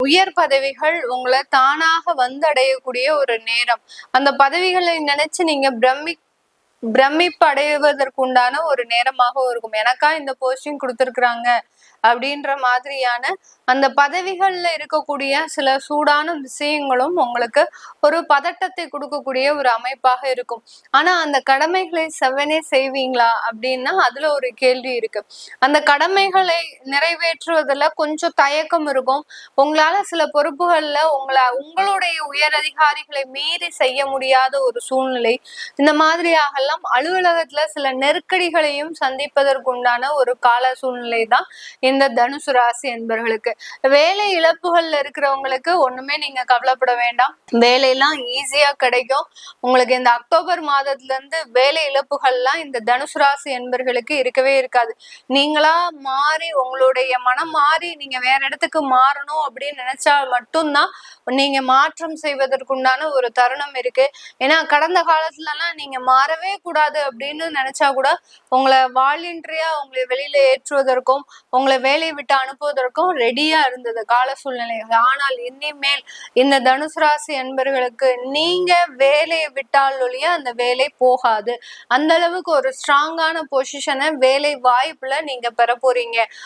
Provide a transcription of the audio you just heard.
உயர் பதவிகள் உங்களை தானாக வந்தடையக்கூடிய ஒரு நேரம். அந்த பதவிகளை நினைச்சு நீங்க பிரமிப்பு அடைவதற்குண்டான ஒரு நேரமாகவும் இருக்கும். எனக்கா இந்த போஸ்டிங் கொடுத்திருக்கிறாங்க அப்படின்ற மாதிரியான அந்த பதவிகள்ல இருக்கக்கூடிய சில சூடான விஷயங்களும் உங்களுக்கு ஒரு பதட்டத்தை கொடுக்கக்கூடிய ஒரு அமைப்பாக இருக்கும். ஆனா அந்த கடமைகளை செவ்வனே செய்வீங்களா அப்படின்னா அதுல ஒரு கேள்வி இருக்கு. அந்த கடமைகளை நிறைவேற்றுவதில் கொஞ்சம் தயக்கம் இருக்கும். உங்களால சில பொறுப்புகள்ல உங்களுடைய உயர் அதிகாரிகளை மீறி செய்ய முடியாத ஒரு சூழ்நிலை, இந்த மாதிரியாகலாம் அலுவலகத்துல சில நெருக்கடிகளையும் சந்திப்பதற்குண்டான ஒரு கால சூழ்நிலை தான் இந்த தனுசு ராசி என்பவர்களுக்கு. வேலை இழப்புகள்ல இருக்கிறவங்களுக்கு ஒண்ணுமே நீங்க கவலைப்பட வேண்டாம். வேலையெல்லாம் ஈஸியா கிடைக்கும். உங்களுக்கு இந்த அக்டோபர் மாதத்துல இருந்து வேலை இழப்புகள்லாம் இந்த தனுசு ராசி என்பவர்களுக்கு இருக்கவே இருக்காது. நீங்களா மாறி உங்களுடைய மனம் மாறி நீங்க வேற இடத்துக்கு மாறணும் அப்படின்னு நினைச்சா மட்டும்தான் நீங்க மாற்றம் செய்வதற்குண்டான ஒரு தருணம் இருக்கு. ஏன்னா கடந்த காலத்துலலாம் நீங்க மாறவே கூடாது அப்படின்னு நினைச்சா கூட உங்களை வாலண்டரியா உங்களை வெளியில ஏற்றுவதற்கும் உங்களை வேலையை விட்டு அனுப்புவதற்கும் ரெடியா இருந்தது கால சூழ்நிலைகள். ஆனால் இனிமேல் இந்த தனுசு ராசி என்பவர்களுக்கு நீங்க வேலையை விட்டால் ஒழிய அந்த வேலை போகாது. அந்த அளவுக்கு ஒரு ஸ்ட்ராங்கான பொசிஷனை வேலை வாய்ப்புல நீங்க பெற போறீங்க.